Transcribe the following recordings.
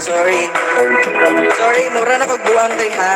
Sorry. Sorry, mura na pagbuang kay ha.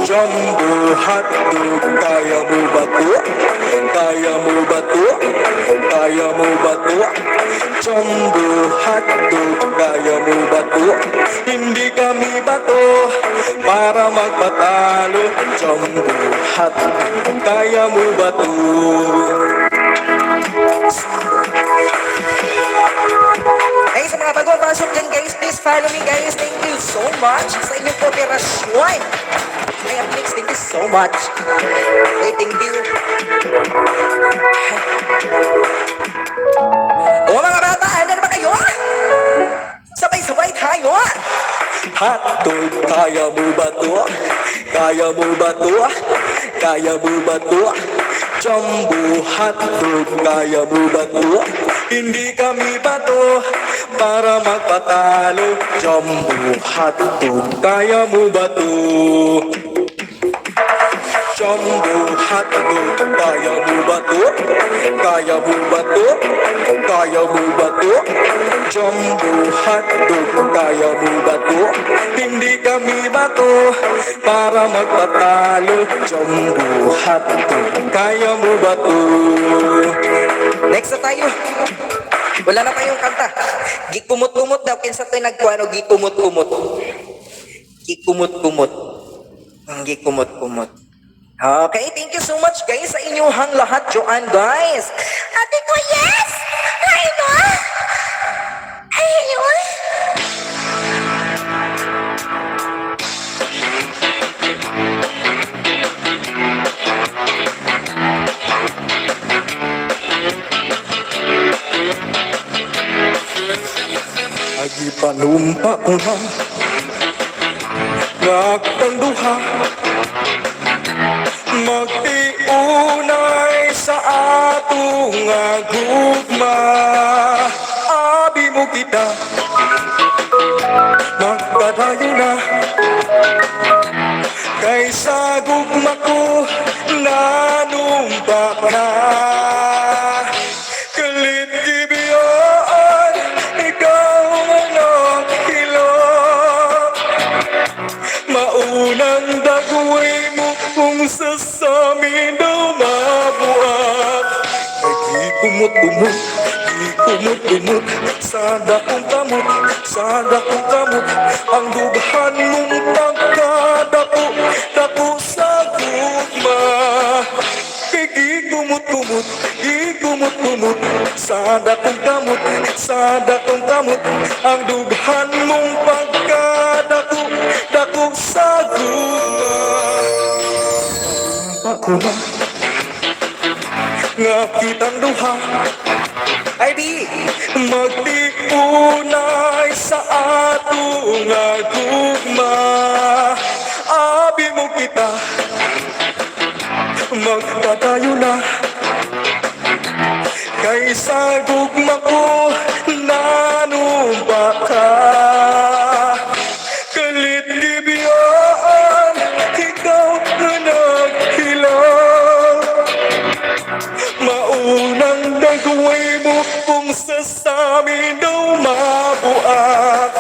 Jumbo hotdog, kaya mo ba to? Kaya mo ba to? Kaya mo ba to? Jumbo hotdog, kaya mo ba to? Hindi kami bato para magpatalo. Jumbo hotdog, kaya mo ba to? Hey, sa mga bagong pasok dyan guys, please follow me guys. Thank you so much sa inyong kooperasyon. Kaya please, thank you so much. Hey, thank you. O mga bata, handa na ba kayo? Sabay-sabay tayo. Hotdog, kaya mo ba to? Kaya mo ba to? Kaya mo ba to? Jumbo hotdog, kaya mo ba to? Hindi kami bato para magpatalo. Jumbo hotdog, kaya mo ba to? Jumbo hotdog, kaya mo ba to? Kaya mo ba to? Kaya mo ba to? Jumbo hotdog, kaya mo ba to? Hindi kami bato para magpatalo. Jumbo hotdog, kaya mo ba to? Next na tayo. Wala na tayong kanta. Gikumot-kumot daw. Kinsa tayo nagkuhan o gikumot-kumot. Gikumot-kumot. Gikumot-kumot. Okay, thank you so much guys sa inyong lahat. Joanne guys. Ate ko, yes! Ay, no? Ay, no? Agi panumpa ko na nagtanduha magtiunay sa atong gugma. Abi mo kita magpadayo na kaysa gugma ko nanumpa na. Kalit gibiyon, ikaw ang hilo. Maunang dagoy mo kung sasamin daw mabuhat. Naghikumot-kumot, gikumot-kumot sa dakong kamot, sa dakong kamot. Ang dughan mong pagkadako, dako sa gugma. Gikumot-kumot, gikumot-kumot sa dakong kamot, sa dakong kamot. Ang dughan mong pagkadako, dako sa gugma. Ako na nga kitang duha Ay, di. magtiunay sa atong gugma. Abi mo kita magpatayo na kaysa gugma ko nanumpa ka. Kalit gibiyon, ikaw na naghilaw. Maunang dagway mo kung sasamin daw mabuak.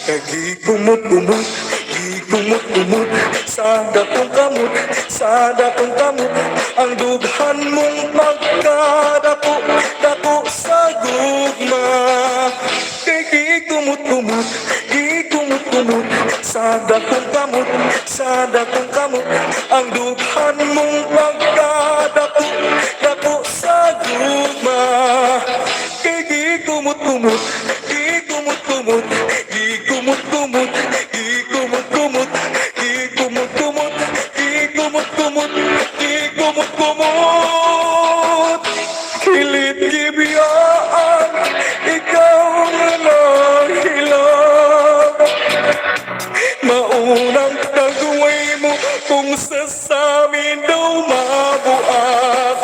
Kagikumot-kumot, gikumot-kumot sa dakong kamot, sa dakong kamot. Ang dughan mong pagkadako, dako sa gugma. Gikumot-kumot, gikumot-kumot sa dakong kamot, sa dakong kamot. Ang dughan mong pagkadako, dako sa gugma. Gikumot-kumot, gikumot-kumot, gikumot-kumot, gikumot-kumot, gikumot-kumot, gikumot-kumot, gikumot-kumot. Kilit gibiyaan, ikaw na nahilak. Maunang dagway mo kung sasamin daw mabuak.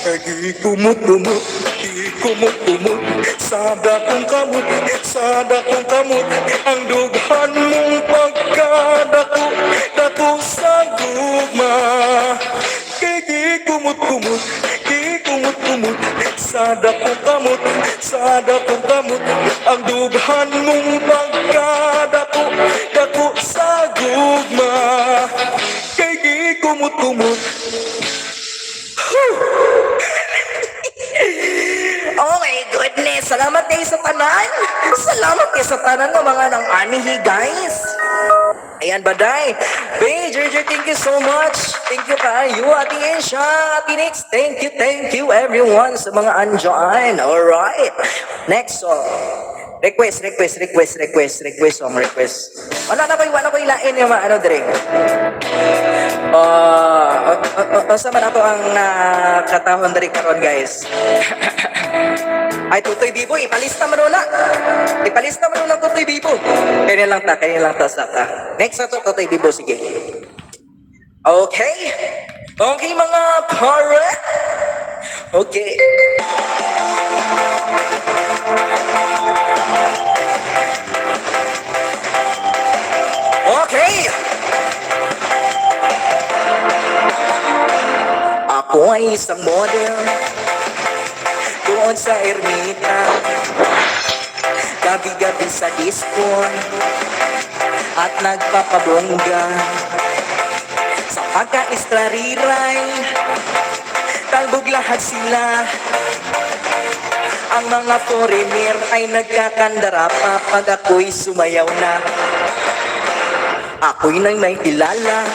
Kagikumot-kumot, gikumot-kumot sa dakong kamot, sa dakong kamot. Ang dughan mong pagkadako, dako sa gugma. Kagikumot sa dakong kamot, sa dakong kamot. Ang dughan mong pagkadako, dako sa gugma. Kay di kumot-kumot. Oh my goodness! Salamat kayo sa tanan! Salamat kayo sa tanan ng mga nang anihi, guys! Ayan, baday! Bay, Jerry, thank you so much! Thank you kayo, Ate Esha, Ate Nix, thank you everyone sa mga andyan! Alright! Next song. Request song, request. Wala na ko ilain yung mga ano, Dre. Sa man ako ang katahon Dre karon, guys. Ay, Tutoy Bibo, ipalista mo na. Ipalista mo na Tutoy Bibo. Kaya lang ta, saka. Next na to, Tutoy Bibo, sige. Okay. Okay, mga pare. Okay. Okay. Ako ay isang model doon sa Ermita, gabi-gabi sa disco at nagpapabongga sa pagka-estrariray. Talbog lahat sila. Ang mga foreigner ay nagkakandara pa pag ako'y sumayaw na. Ako'y nang may kilala,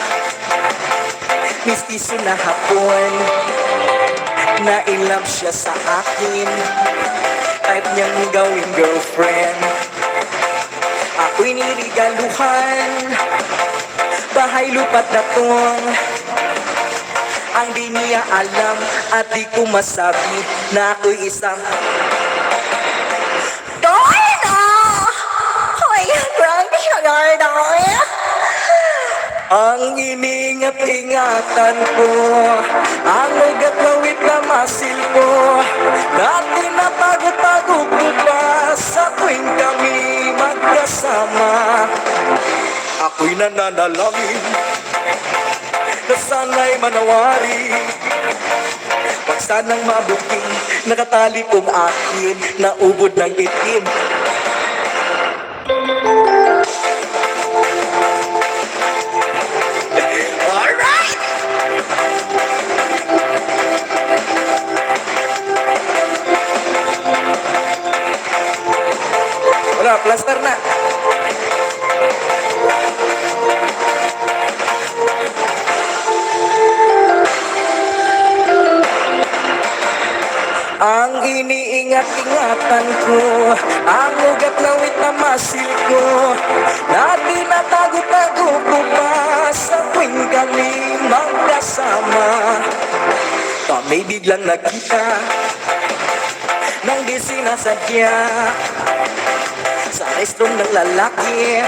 mistiso na hapon, na in love siya sa akin, type niyang gawing girlfriend. Ako'y nirigaluhan, bahay lupat na tong, ang di niya alam at di ko masabi na ako'y isang Darna! Hoy, grabe siya, Darna! Ang iningat-ingatan ko, ang ugat lawit na masil ko, dati napagod-pagod ko pa sa tuwing kami magkasama. Ako'y nananalangin na sana'y manawari. Pag sanang mabuking, nakatali kong akin na ubod ng itim. Alright! Wala, plaster na. Ang iniingat-ingatan ko, ang ugat lawit na masil ko, dati natago-tago ko pa sa tuwing kami magkasama. Kami biglang nagkita nang di sinasadya sa restroom ng lalaki.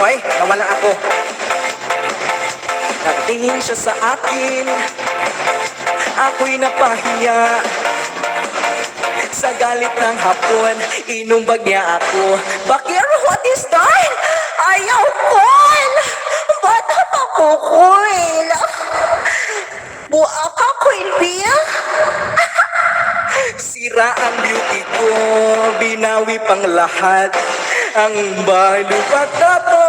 Hoy, nawala ako. Nagtingin siya sa akin, ako'y napahiya. Sa galit ng hapon, inumbag niya ako. Bakir, what is that? Ayaw kon! Ba't ako koil? Buak ako, Ilbia? Sira ang beauty ko, binawi pang lahat ang balupat na to.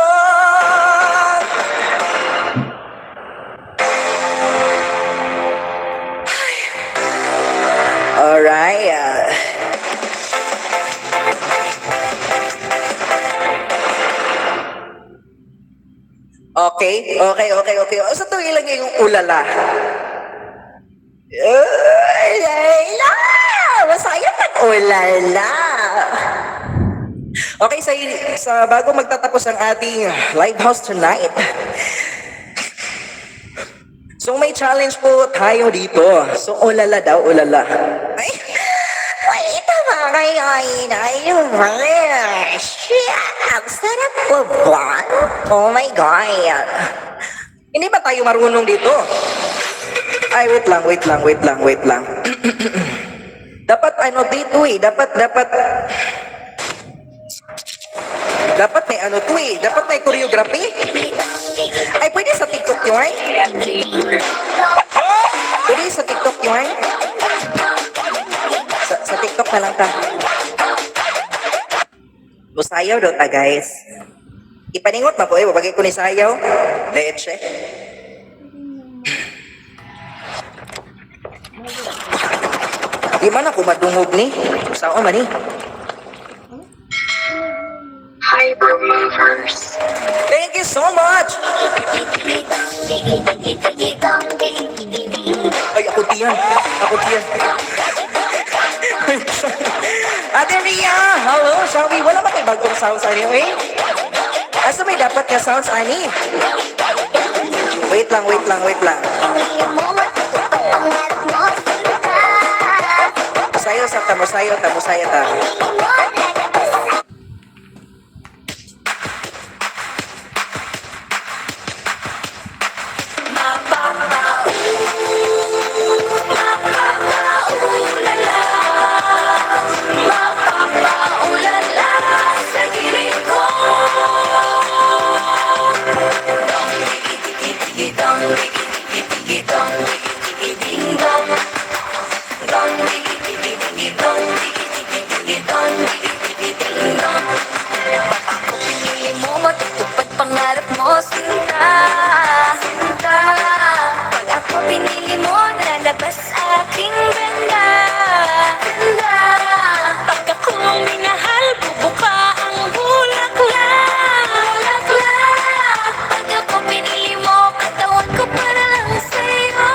Alright. Okay. Sa to ilagay yung ulala. Ulala! Masaya pag ulala. Okay, sa bago magtatapos ang ating live house tonight. So may challenge po tayo dito. So ulala daw, ulala. Ay, ito ba ngayon ay ang sarap po ba? Oh my God. Hindi ba tayo marunong dito? Ay, wait lang. Dapat ano dito eh, dapat may ano to eh, dapat may choreography. Ay, pwede sa TikTok yun? Pwede sa TikTok yun? ta. Musayaw daw ta, guys. Ipaningot na po eh, wabagay ko ni sayaw. Leche. Di man ako madungog ni. Sao man ni? Thank you so much! Ay, ako tiyan. Ako tiyan. Ate Ria! Hello, shall we? Wala ba kayo bagong sounds anyway? Asa may dapat nga sounds, ani? Wait lang, wait lang, wait lang. Musayo sa ta, musayo ta, musayo ta. Pinili mo matutupad pangarap mo, sinta, sinta. Pag ako pinili mo, nalabas aking ganda, ganda. Pag ako minahal, bubuka ang bulaklak, bulaklak. Pag ako pinili mo, katawan ko para lang sa'yo,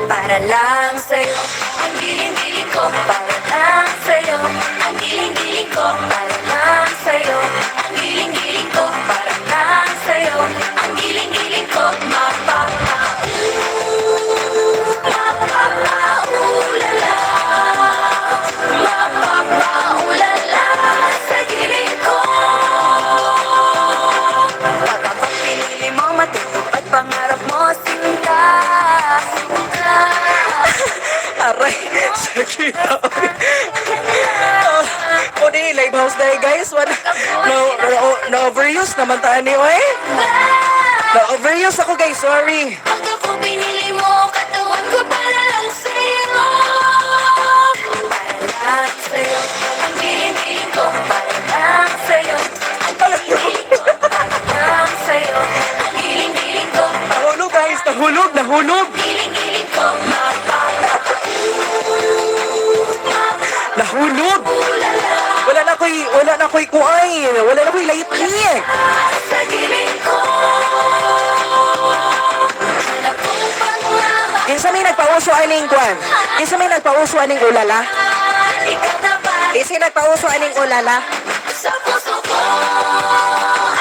para lang sa'yo. Ang giling-giling ko, para lang sa'yo. Ang giling-giling ko, para lang sa'yo. Ang giling-giling ko, para lang sa'yo. Ang giling-giling ko, mapapa-ulala. Mapapa-ulala sa giling ko. Pag ako pinili mo, matutupad pangarap mo, sinta, sinta. Aray, sakit. O di, live house dahil guys. No overuse naman taan ni oy. No overuse ako guys, sorry. Pag ako pinili mo, katawan ko para lang sa'yo. Para lang sa'yo. Ang giling-giling ko, para lang sa'yo. Ang giling-giling ko, para lang sa'yo. Ang giling-giling ko, Nahulog guys, nahulog, nahulog. giling-giling ko, Nahulog. Wala na ko'y kuay. Wala na ko'y layit-li. sa giling ko. Hanap kong panglaban, Kinsa may nagpauso aning kwan? Kinsa may nagpauso aning ulala? ikaw na ba Kinsa nagpauso aning ulala? sa puso ko?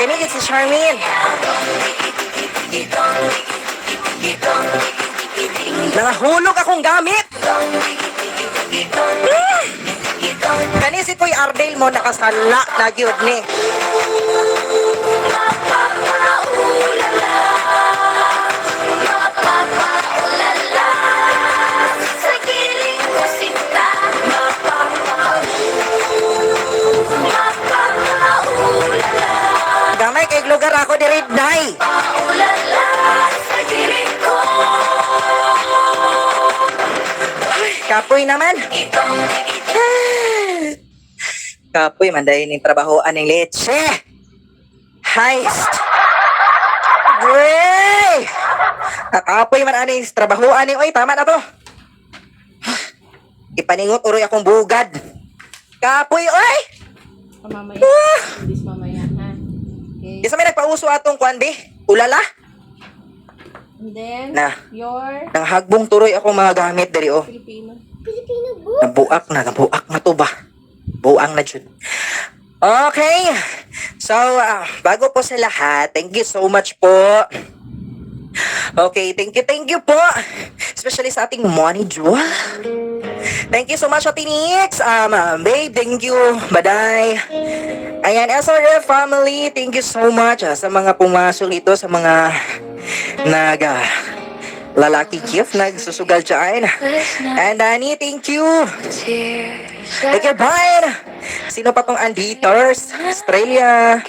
Kinigit si Charmaine. Nahulog akong gamit. Kani si Kuy Ardel mo nakasala na gyud ni. Sa giling ko sinta, mapapa-ulala. Gamay kay lugar ako diri day. Ulala sa giling ko. Kapoy naman. Itong Kapoy man dahil ni trabahoan ng leche. Heist. Wey! Kapoy man ani trabahoan ni oy tama na to. Ipaningot uroy akong bugad. Kapoy oy. Mamaya. Ah! Bis mamaya, ha? Okay. Isa may nagpauso atong kwan be? Ulala? And then, Na. your Nang hagbong turoy akong mga gamit diri oh. Filipino. Nabuak na to ba? Buang na dyan. Okay. So, bago po sa lahat, thank you so much po. Okay, thank you po. Especially sa ating money jewel. Thank you so much, Ate Nix. Babe, thank you. Baday. Ayan, SRF family, thank you so much sa mga pumasok ito, sa mga lalaki gift nagsusugal dyan. And Danny, thank you. Thank you, bye. Sino pa tong Anditers? Australia.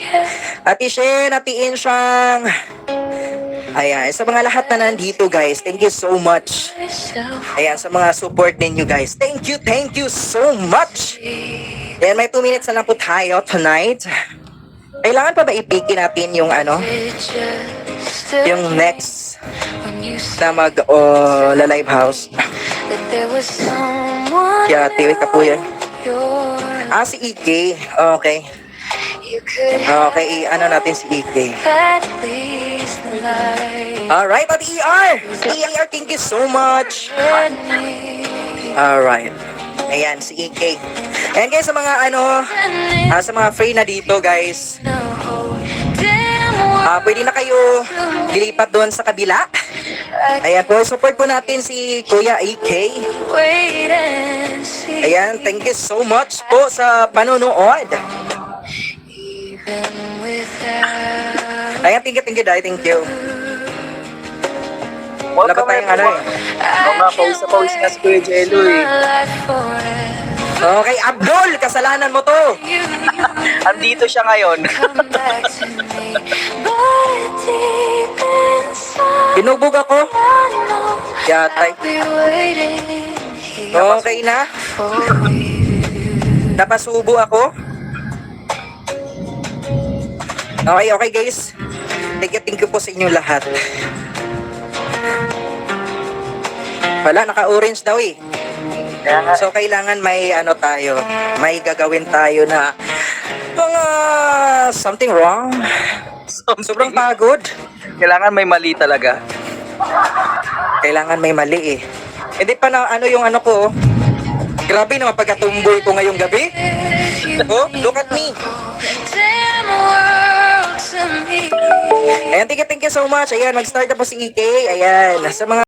Ate Shen, Ate Insyang. Ayan, sa mga lahat na nandito guys, thank you so much. Ayan, sa mga support ninyo guys, thank you so much. Ayan, may 2 minutes na lang po tayo tonight. Kailangan pa ba ipikin natin yung ano, yung next na live house? Kaya tiwit ka po yan. Si EK. Okay. Okay, ano natin si EK. Alright, at ER! ER, thank you so much. Alright. Ayan, si EK. Ayan guys, sa mga sa mga free na dito guys, pwede na kayo dilipat doon sa kabila. Ayan po, support po natin si Kuya EK. Ayan, thank you so much po sa panonood. Ayan, thank you, Day, thank you. Wala ba tayong ano eh? Oo nga, pawis na si Kuya Jello eh. Okay, Abdul, kasalanan mo to. Andito siya ngayon. Binubog ako. Yatay. Okay na. Napasubo ako. Okay guys. Thank you po sa inyo lahat. Wala, naka-orange daw eh. So kailangan may tayo, may gagawin tayo na mga something wrong. Sobrang pagod. Kailangan may mali talaga. Kailangan may mali eh. Hindi pa na yung ko. Grabe naman pagkatumboy ko ngayong gabi. Oh, look at me. Ayan, thank you so much. Ayan, mag-start na po si EK. Ayan, sa mga